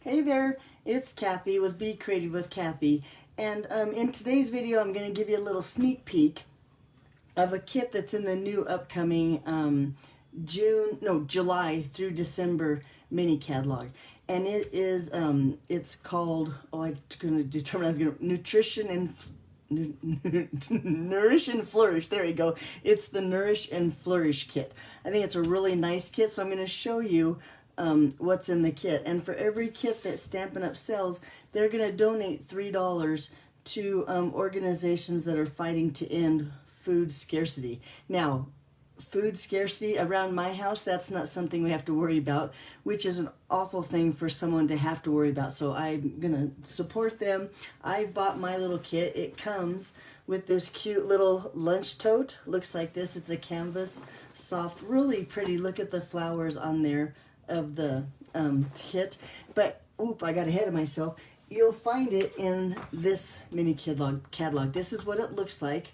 Hey there, it's Kathy with Be Creative with Kathy, and in today's video I'm going to give you a little sneak peek of a kit that's in the new upcoming July through December mini catalog, and it is it's called I'm going to determine I was going to Nutrition and Nourish and Flourish. There you go. It's the Nourish and Flourish Kit. I think it's a really nice kit, so I'm going to show you what's in the kit. And for every kit that Stampin' Up sells, they're going to donate $3 to organizations that are fighting to end food scarcity. Now, food scarcity around my house, that's not something we have to worry about, which is an awful thing for someone to have to worry about. So I'm gonna support them. I've bought my little kit. It comes with this cute little lunch tote. Looks like this. It's a canvas, soft, really pretty. Look at the flowers on there of the kit. But oop, I got ahead of myself. You'll find it in this mini catalog. This is what it looks like.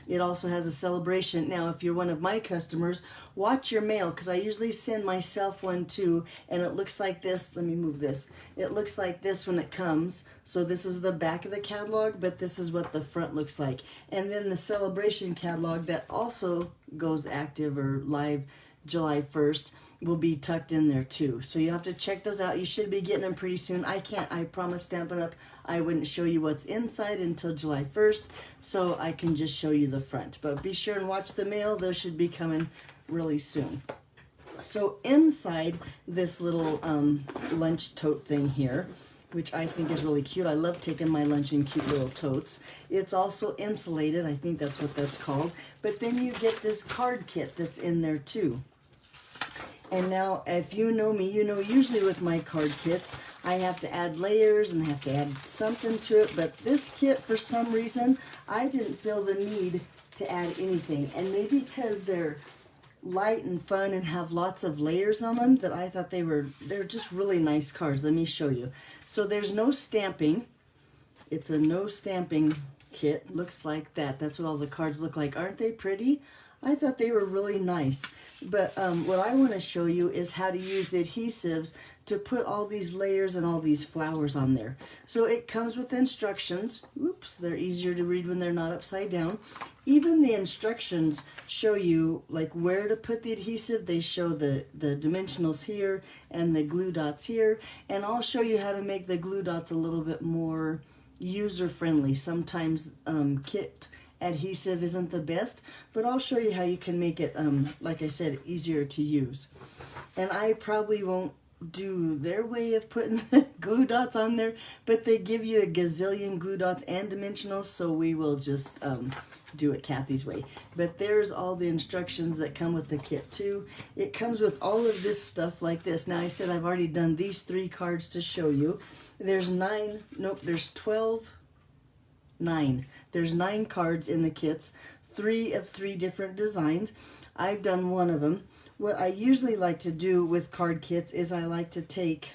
It also has a celebration. Now, if you're one of my customers, watch your mail, because I usually send myself one too, and it looks like this. Let me move this. It looks like this when it comes. So this is the back of the catalog, but this is what the front looks like. And then the celebration catalog that also goes active or live July 1st will be tucked in there too. So you have to check those out. You should be getting them pretty soon. I promise Stampin' Up, I wouldn't show you what's inside until July 1st, so I can just show you the front. But be sure and watch the mail. Those should be coming really soon. So inside this little lunch tote thing here, which I think is really cute. I love taking my lunch in cute little totes. It's also insulated. I think that's what that's called. But then you get this card kit that's in there too. And now, if you know me, you know usually with my card kits, I have to add layers and have to add something to it. But this kit, for some reason, I didn't feel the need to add anything. And maybe because they're light and fun and have lots of layers on them, that I thought they're just really nice cards. Let me show you. So there's no stamping. It's a no stamping kit. Looks like that. That's what all the cards look like. Aren't they pretty? I thought they were really nice. But what I want to show you is how to use the adhesives to put all these layers and all these flowers on there. So it comes with instructions. Oops, they're easier to read when they're not upside down. Even the instructions show you like where to put the adhesive. They show the dimensionals here and the glue dots here. And I'll show you how to make the glue dots a little bit more user-friendly. Sometimes kit adhesive isn't the best, but I'll show you how you can make it, like I said, easier to use. And I probably won't do their way of putting the glue dots on there, but they give you a gazillion glue dots and dimensionals, so we will just do it Kathy's way. But there's all the instructions that come with the kit too. It comes with all of this stuff like this. Now I said I've already done these 3 cards to show you. There's 9 cards in the kits, 3 of 3 different designs. I've done one of them. What I usually like to do with card kits is I like to take,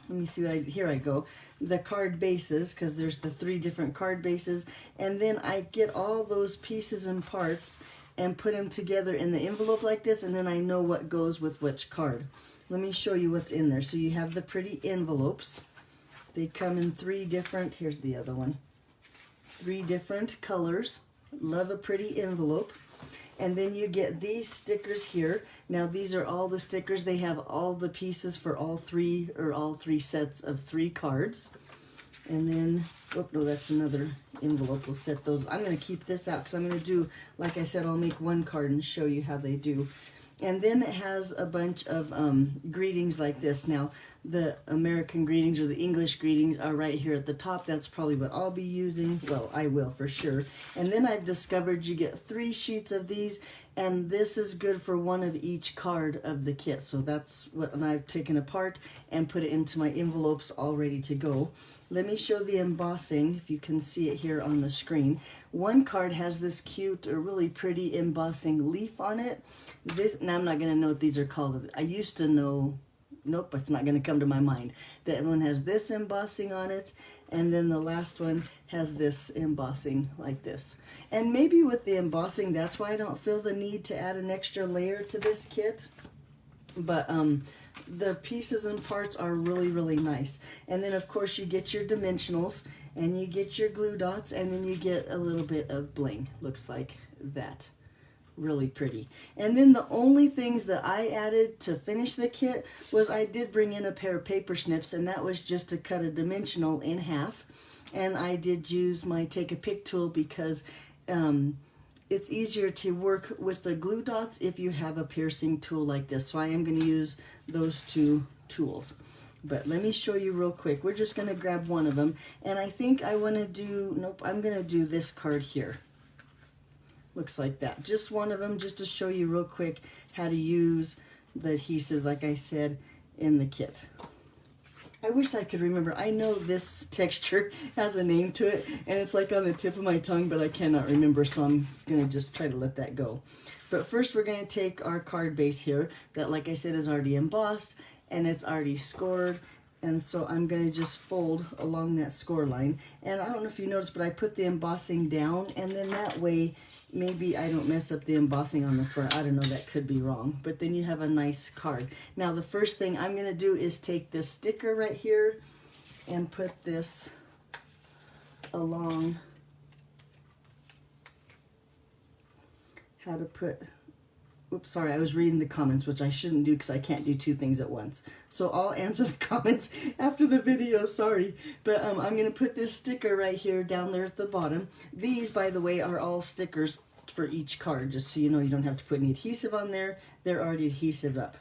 let me see here I go, the card bases, because there's the 3 different card bases, and then I get all those pieces and parts and put them together in the envelope like this, and then I know what goes with which card. Let me show you what's in there. So you have the pretty envelopes. They come in 3 different, here's the other one. 3 different colors. Love a pretty envelope. And then you get these stickers here. Now these are all the stickers. They have all the pieces for all 3 sets of 3 cards. And then, oh no, that's another envelope. We'll set those. I'm going to keep this out because I'm going to do, like I said, I'll make 1 card and show you how they do. And then it has a bunch of greetings like this. Now, the American greetings or the English greetings are right here at the top. That's probably what I'll be using. Well, I will for sure. And then I've discovered you get 3 sheets of these, and this is good for 1 of each card of the kit. So that's what I've taken apart and put it into my envelopes all ready to go. Let me show the embossing, if you can see it here on the screen. 1 card has this cute or really pretty embossing leaf on it. Now I'm not going to know what these are called. I used to know, nope, it's not going to come to my mind. That one has this embossing on it, and then the last one has this embossing like this. And maybe with the embossing, that's why I don't feel the need to add an extra layer to this kit. But the pieces and parts are really, really nice. And then of course you get your dimensionals and you get your glue dots, and then you get a little bit of bling. Looks like that. Really pretty. And then the only things that I added to finish the kit was I did bring in a pair of paper snips, and that was just to cut a dimensional in half. And I did use my take a pick tool because it's easier to work with the glue dots if you have a piercing tool like this. So I am going to use those two tools. But let me show you real quick. We're just going to grab one of them. And I think I want to do, nope, I'm going to do this card here. Looks like that. Just one of them, just to show you real quick how to use the adhesives, like I said, in the kit. I wish I could remember. I know this texture has a name to it, and it's like on the tip of my tongue, but I cannot remember, so I'm going to just try to let that go. But first we're going to take our card base here that, like I said, is already embossed, and it's already scored. And so I'm going to just fold along that score line. And I don't know if you noticed, but I put the embossing down, and then that way maybe I don't mess up the embossing on the front. I don't know, that could be wrong. But then you have a nice card. Now the first thing I'm going to do is take this sticker right here and put this along. How to put... Oops, sorry, I was reading the comments, which I shouldn't do because I can't do two things at once. So I'll answer the comments after the video, sorry. But I'm going to put this sticker right here down there at the bottom. These, by the way, are all stickers for each card, just so you know you don't have to put any adhesive on there. They're already adhesive up.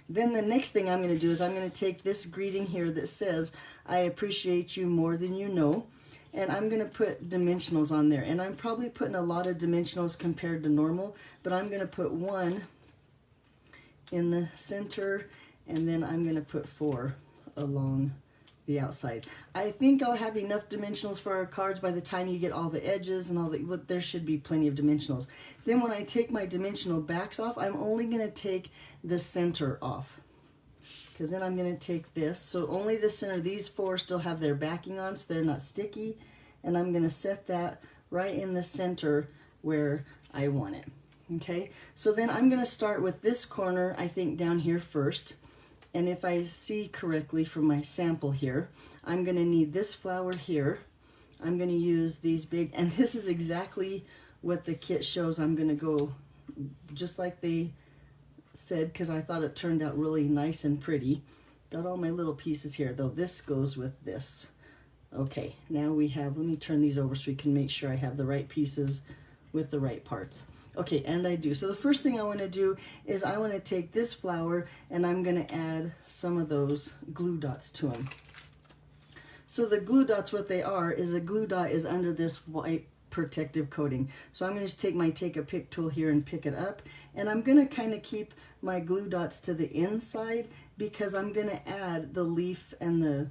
Then the next thing I'm going to do is I'm going to take this greeting here that says, "I appreciate you more than you know." And I'm going to put dimensionals on there. And I'm probably putting a lot of dimensionals compared to normal, but I'm going to put 1 in the center, and then I'm going to put 4 along the outside. I think I'll have enough dimensionals for our cards by the time you get all the edges and all the, but there should be plenty of dimensionals. Then when I take my dimensional backs off, I'm only going to take the center off. Because then I'm going to take this, so only the center. These 4 still have their backing on, so they're not sticky, and I'm going to set that right in the center where I want it. Okay, so then I'm going to start with this corner, I think, down here first, and if I see correctly from my sample here, I'm going to need this flower here. I'm going to use these big, and this is exactly what the kit shows. I'm going to go just like they said, because I thought it turned out really nice and pretty. Got all my little pieces here, though. This goes with this. Okay, now we have, let me turn these over so we can make sure I have the right pieces with the right parts. Okay, and I do. So the first thing I want to do is I want to take this flower and I'm going to add some of those glue dots to them. So the glue dots, what they are, is a glue dot is under this white protective coating. So I'm going to just take my take a pick tool here and pick it up, and I'm going to kind of keep my glue dots to the inside because I'm going to add the leaf and the,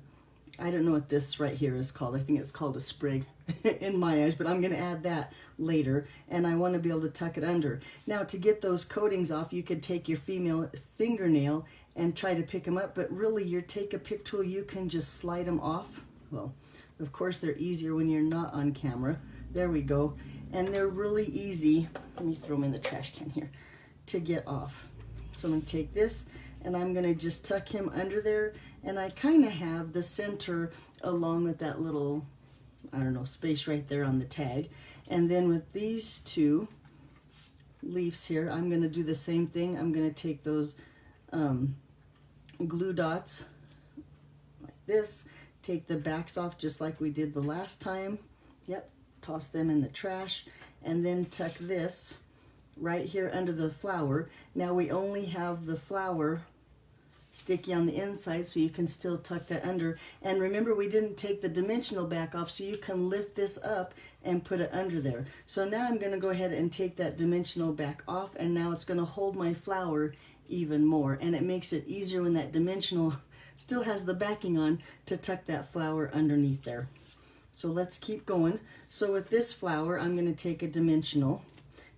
I don't know what this right here is called. I think it's called a sprig in my eyes, but I'm going to add that later, and I want to be able to tuck it under. Now to get those coatings off, you could take your female fingernail and try to pick them up, but really your take a pick tool, you can just slide them off. Well, of course they're easier when you're not on camera. There we go. And they're really easy, let me throw them in the trash can here, to get off. So I'm going to take this and I'm going to just tuck him under there, and I kind of have the center along with that little, I don't know, space right there on the tag. And then with these two leaves here, I'm going to do the same thing. I'm going to take those glue dots like this, take the backs off just like we did the last time. Yep, toss them in the trash, and then tuck this right here under the flower. Now we only have the flower sticky on the inside, so you can still tuck that under. And remember, we didn't take the dimensional back off, so you can lift this up and put it under there. So now I'm going to go ahead and take that dimensional back off, and now it's going to hold my flower even more, and it makes it easier when that dimensional still has the backing on to tuck that flower underneath there. So let's keep going. So with this flower, I'm going to take a dimensional,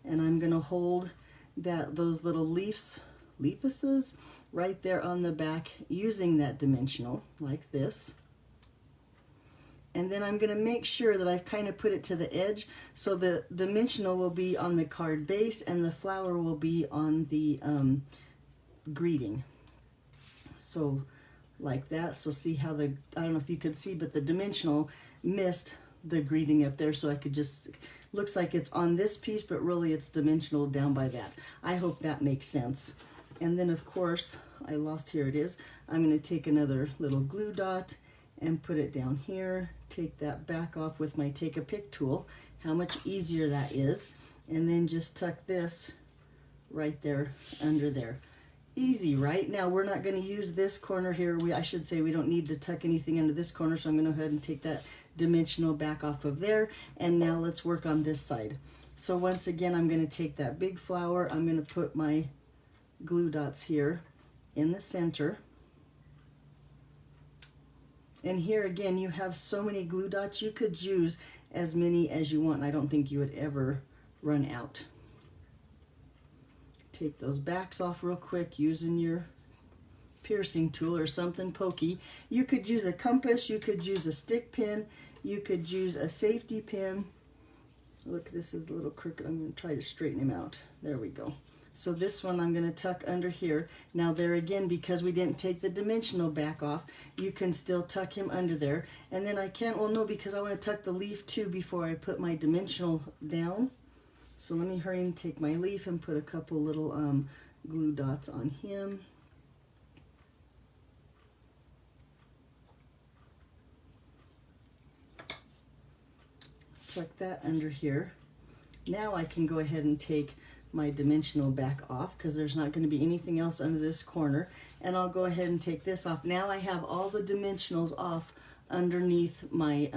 and I'm going to hold those little leafuses right there on the back using that dimensional like this. And then I'm going to make sure that I've kind of put it to the edge, so the dimensional will be on the card base and the flower will be on the greeting. So like that. So see how I don't know if you could see, but the dimensional missed the greeting up there, so I could just, looks like it's on this piece, but really it's dimensional down by that. I hope that makes sense. And then of course, here it is. I'm going to take another little glue dot and put it down here. Take that back off with my take a pick tool. How much easier that is. And then just tuck this right there under there. Easy, right? Now we're not going to use this corner here. I should say we don't need to tuck anything under this corner, so I'm going to go ahead and take that dimensional back off of there. And now let's work on this side. So once again, I'm going to take that big flower. I'm going to put my glue dots here in the center. And here again, you have so many glue dots, you could use as many as you want. I don't think you would ever run out. Take those backs off real quick using your piercing tool or something pokey. You could use a compass, you could use a stick pin, you could use a safety pin. Look, this is a little crooked. I'm going to try to straighten him out. There we go. So this one I'm going to tuck under here. Now there again, because we didn't take the dimensional back off, you can still tuck him under there. And then I can't, well no, because I want to tuck the leaf too before I put my dimensional down. So let me hurry and take my leaf and put a couple little glue dots on him. Tuck that under here. Now I can go ahead and take my dimensional back off, because there's not going to be anything else under this corner, and I'll go ahead and take this off. Now I have all the dimensionals off underneath my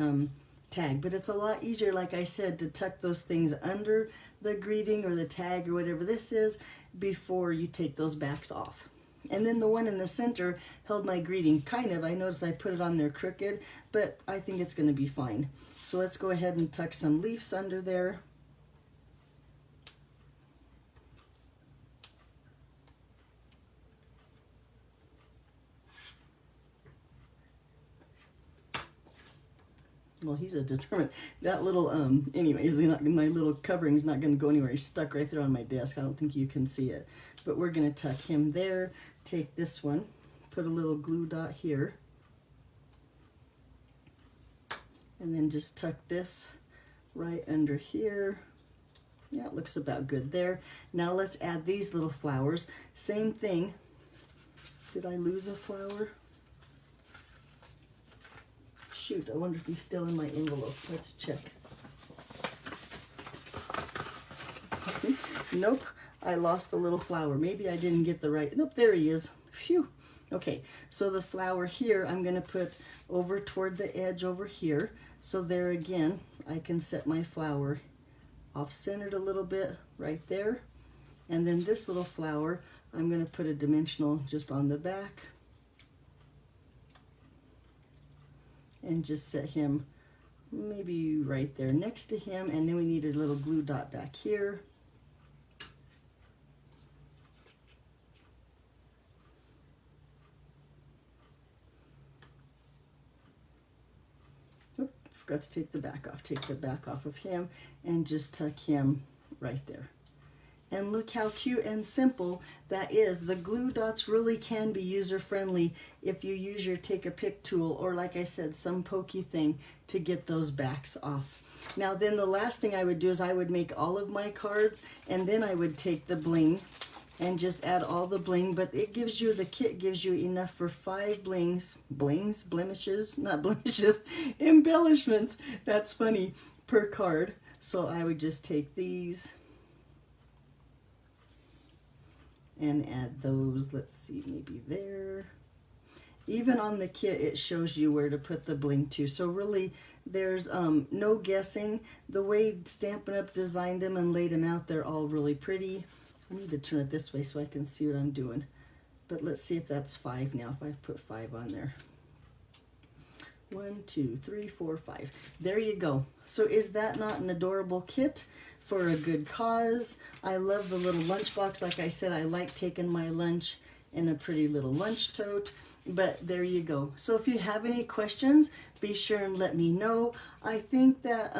tag, but it's a lot easier, like I said, to tuck those things under the greeting or the tag or whatever this is before you take those backs off. And then the one in the center held my greeting, kind of. I noticed I put it on there crooked, but I think it's going to be fine. So let's go ahead and tuck some leaves under there. Well, he's a determined, that little, anyways, my little covering's not going to go anywhere. He's stuck right there on my desk. I don't think you can see it. But we're going to tuck him there. Take this one, put a little glue dot here. And then just tuck this right under here. Yeah, it looks about good there. Now let's add these little flowers. Same thing. Did I lose a flower? Shoot, I wonder if he's still in my envelope. Let's check. Nope, I lost a little flower. Maybe I didn't get the right, nope, there he is. Phew. Okay, so the flower here, I'm gonna put over toward the edge over here. So there again, I can set my flower off-centered a little bit right there. And then this little flower, I'm gonna put a dimensional just on the back. And just set him maybe right there next to him. And then we need a little glue dot back here. Oop, forgot to take the back off. Take the back off of him and just tuck him right there. And look how cute and simple that is. The glue dots really can be user-friendly if you use your take-a-pick tool, or like I said, some pokey thing to get those backs off. Now then the last thing I would do is I would make all of my cards, and then I would take the bling and just add all the bling, but it gives you, the kit gives you enough for 5 blemishes, not blemishes, embellishments, that's funny, per card. So I would just take these and add those, let's see, maybe there. Even on the kit, it shows you where to put the bling to. So really, there's no guessing. The way Stampin' Up! Designed them and laid them out, they're all really pretty. I need to turn it this way so I can see what I'm doing. But let's see if that's 5 now, if I put 5 on there. 1, 2, 3, 4, 5. There you go. So is that not an adorable kit for a good cause? I love the little lunchbox. Like I said, I like taking my lunch in a pretty little lunch tote. But there you go. So if you have any questions, be sure and let me know. I think that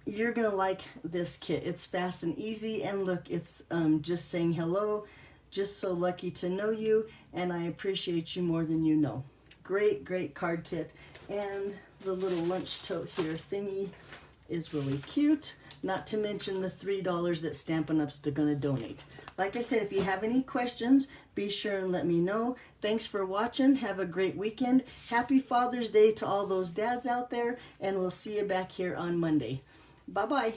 you're gonna like this kit. It's fast and easy, and look, it's just saying hello. Just so lucky to know you, and I appreciate you more than you know. Great, great card kit. And the little lunch tote here thingy is really cute. Not to mention the $3 that Stampin' Up's going to donate. Like I said, if you have any questions, be sure and let me know. Thanks for watching. Have a great weekend. Happy Father's Day to all those dads out there, and we'll see you back here on Monday. Bye-bye.